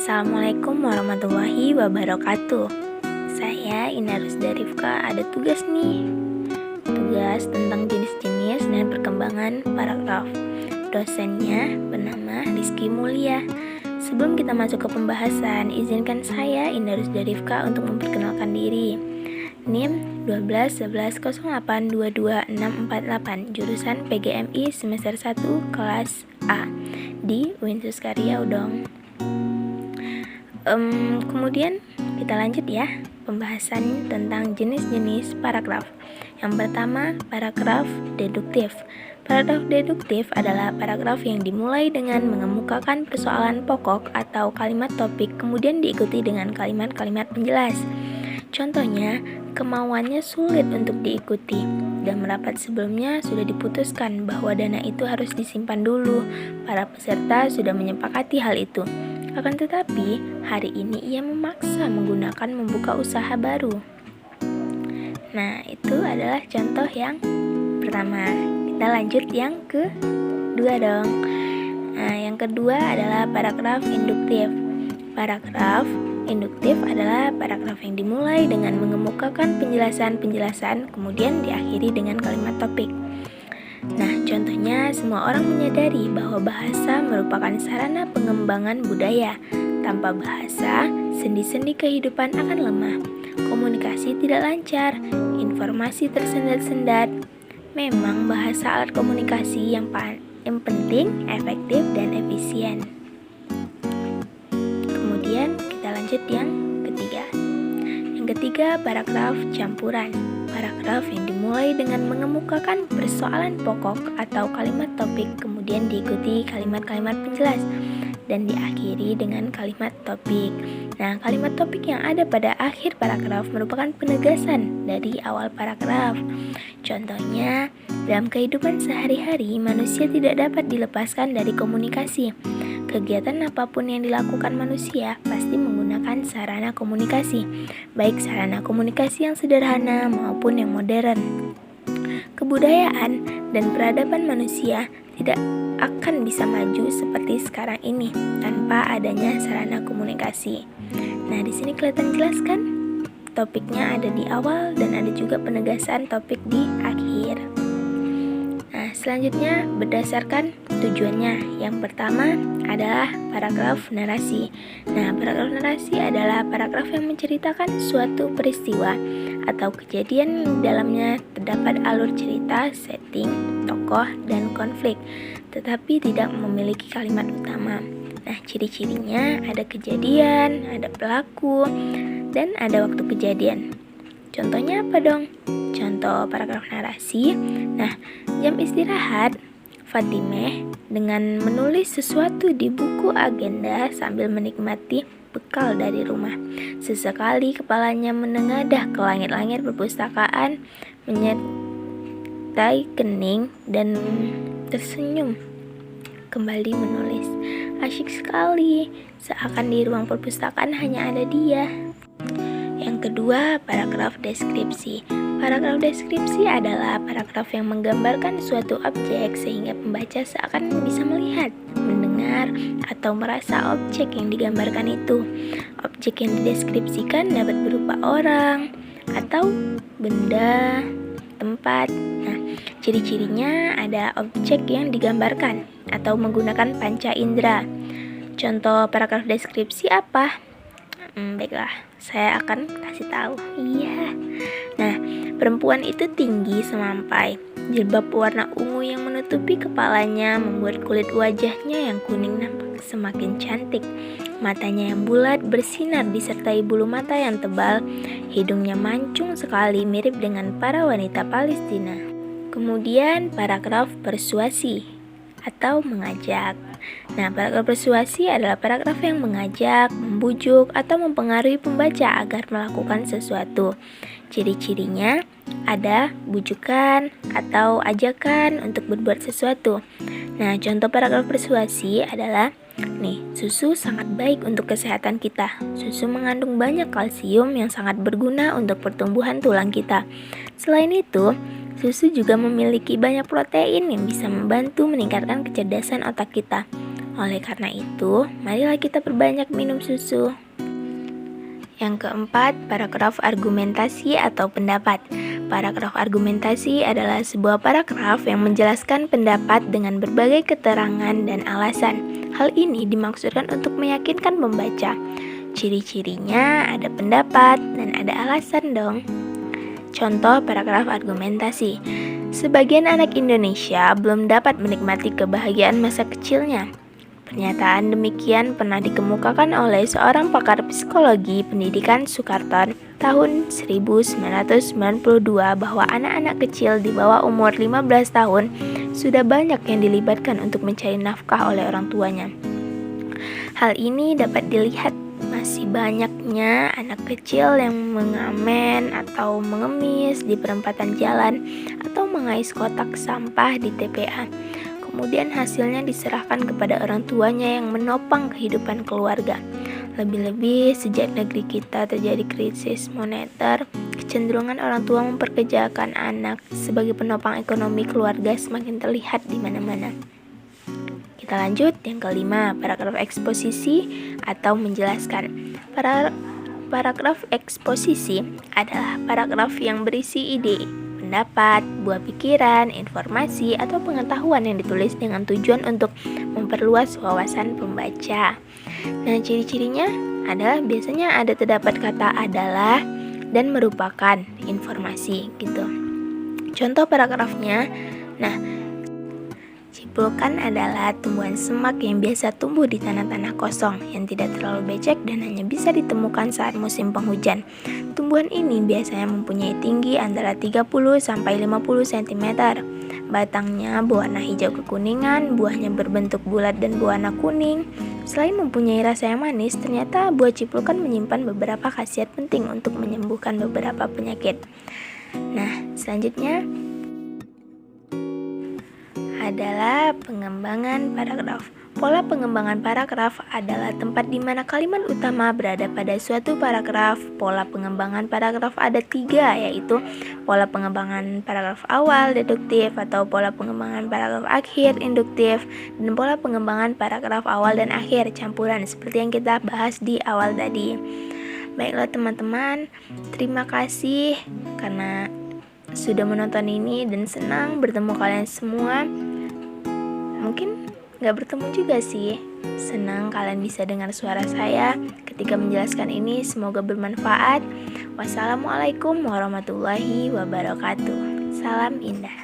Assalamualaikum warahmatullahi wabarakatuh. Saya Ina Rusda Rifka ada tugas nih. Tugas tentang jenis-jenis dan perkembangan paragraf. Dosennya bernama Rizky Mulia. Sebelum kita masuk ke pembahasan, izinkan saya Ina Rusda Rifka untuk memperkenalkan diri. NIM 12 11 08 22 648, jurusan PGMI semester 1 kelas A di UIN Suskarya Udong. Kemudian kita lanjut ya, pembahasan tentang jenis-jenis paragraf. Yang pertama, paragraf deduktif. Paragraf deduktif adalah paragraf yang dimulai dengan mengemukakan persoalan pokok atau kalimat topik, kemudian diikuti dengan kalimat-kalimat penjelas. Contohnya, kemauannya sulit untuk diikuti, dan merapat sebelumnya sudah diputuskan bahwa dana itu harus disimpan dulu. Para peserta sudah menyepakati hal itu. Akan tetapi, hari ini ia memaksa menggunakan membuka usaha baru. Nah, itu adalah contoh yang pertama. Kita lanjut yang kedua dong. Nah, yang kedua adalah paragraf induktif. Paragraf induktif adalah paragraf yang dimulai dengan mengemukakan penjelasan-penjelasan, kemudian diakhiri dengan kalimat topik. Nah, contohnya semua orang menyadari bahwa bahasa merupakan sarana pengembangan budaya. Tanpa bahasa, sendi-sendi kehidupan akan lemah. Komunikasi tidak lancar, informasi tersendat-sendat. Memang bahasa alat komunikasi yang penting, efektif, dan efisien. Kemudian kita lanjut yang ketiga. Yang ketiga, paragraf campuran. Paragraf yang dimulai dengan mengemukakan persoalan pokok atau kalimat topik, kemudian diikuti kalimat-kalimat penjelas, dan diakhiri dengan kalimat topik. Nah, kalimat topik yang ada pada akhir paragraf merupakan penegasan dari awal paragraf. Contohnya, dalam kehidupan sehari-hari, manusia tidak dapat dilepaskan dari komunikasi. Kegiatan apapun yang dilakukan manusia pasti menggunakan sarana komunikasi, baik sarana komunikasi yang sederhana maupun yang modern. Kebudayaan dan peradaban manusia tidak akan bisa maju seperti sekarang ini tanpa adanya sarana komunikasi. Nah, di sini kelihatan jelas kan? Topiknya ada di awal dan ada juga penegasan topik di akhir. Nah, selanjutnya berdasarkan tujuannya. Yang pertama adalah paragraf narasi. Nah, paragraf narasi adalah paragraf yang menceritakan suatu peristiwa atau kejadian yang di dalamnya terdapat alur cerita, setting, tokoh, dan konflik, tetapi tidak memiliki kalimat utama. Nah, ciri-cirinya ada kejadian, ada pelaku, dan ada waktu kejadian. Contohnya apa dong? Contoh paragraf narasi. Nah, jam istirahat, Fatimah dengan menulis sesuatu di buku agenda sambil menikmati bekal dari rumah. Sesekali kepalanya menengadah ke langit-langit perpustakaan, menyertai kening dan tersenyum. Kembali menulis. Asyik sekali, seakan di ruang perpustakaan hanya ada dia. Yang kedua, paragraf deskripsi. Paragraf deskripsi adalah paragraf yang menggambarkan suatu objek sehingga pembaca seakan bisa melihat, mendengar, atau merasa objek yang digambarkan itu. Objek yang dideskripsikan dapat berupa orang atau benda, tempat. Nah, ciri-cirinya ada objek yang digambarkan atau menggunakan panca indera. Contoh paragraf deskripsi apa? Baiklah, saya akan kasih tahu. Iya. Nah, perempuan itu tinggi semampai. Jilbab warna ungu yang menutupi kepalanya membuat kulit wajahnya yang kuning nampak semakin cantik. Matanya yang bulat bersinar disertai bulu mata yang tebal. Hidungnya mancung sekali, mirip dengan para wanita Palestina. Kemudian paragraf persuasi atau mengajak. Nah, paragraf persuasi adalah paragraf yang mengajak, membujuk, atau mempengaruhi pembaca agar melakukan sesuatu. Ciri-cirinya ada bujukan atau ajakan untuk berbuat sesuatu. Nah, contoh paragraf persuasi adalah susu sangat baik untuk kesehatan kita. Susu mengandung banyak kalsium yang sangat berguna untuk pertumbuhan tulang kita. Selain itu, susu juga memiliki banyak protein yang bisa membantu meningkatkan kecerdasan otak kita. Oleh karena itu, marilah kita perbanyak minum susu. Yang keempat, paragraf argumentasi atau pendapat. Paragraf argumentasi adalah sebuah paragraf yang menjelaskan pendapat dengan berbagai keterangan dan alasan. Hal ini dimaksudkan untuk meyakinkan pembaca. Ciri-cirinya ada pendapat dan ada alasan dong. Contoh paragraf argumentasi. Sebagian anak Indonesia belum dapat menikmati kebahagiaan masa kecilnya. Pernyataan demikian pernah dikemukakan oleh seorang pakar psikologi pendidikan Soekarton tahun 1992 bahwa anak-anak kecil di bawah umur 15 tahun sudah banyak yang dilibatkan untuk mencari nafkah oleh orang tuanya. Hal ini dapat dilihat masih banyaknya anak kecil yang mengamen atau mengemis di perempatan jalan atau mengais kotak sampah di TPA. Kemudian hasilnya diserahkan kepada orang tuanya yang menopang kehidupan keluarga. Lebih-lebih sejak negeri kita terjadi krisis moneter, kecenderungan orang tua memperkerjakan anak sebagai penopang ekonomi keluarga semakin terlihat di mana-mana. Kita lanjut yang kelima, paragraf eksposisi atau menjelaskan. Paragraf eksposisi adalah paragraf yang berisi ide, pendapat, buah pikiran, informasi, atau pengetahuan yang ditulis dengan tujuan untuk memperluas wawasan pembaca. Nah, ciri-cirinya adalah biasanya ada terdapat kata adalah dan merupakan informasi gitu. Contoh paragrafnya, nah, cipulkan adalah tumbuhan semak yang biasa tumbuh di tanah-tanah kosong yang tidak terlalu becek dan hanya bisa ditemukan saat musim penghujan. Tumbuhan ini biasanya mempunyai tinggi antara 30 sampai 50 cm. Batangnya berwarna hijau kekuningan, buahnya berbentuk bulat dan berwarna kuning. Selain mempunyai rasa yang manis, ternyata buah cipulkan menyimpan beberapa khasiat penting untuk menyembuhkan beberapa penyakit. Nah, selanjutnya adalah pengembangan paragraf. Pola pengembangan paragraf adalah tempat di mana kalimat utama berada pada suatu paragraf. Pola pengembangan paragraf ada 3, yaitu pola pengembangan paragraf awal deduktif atau pola pengembangan paragraf akhir induktif, dan pola pengembangan paragraf awal dan akhir campuran seperti yang kita bahas di awal tadi. Baiklah teman-teman, terima kasih karena sudah menonton ini dan senang bertemu kalian semua. Mungkin gak bertemu juga sih. Senang kalian bisa dengar suara saya ketika menjelaskan ini. Semoga bermanfaat. Wassalamualaikum warahmatullahi wabarakatuh. Salam indah.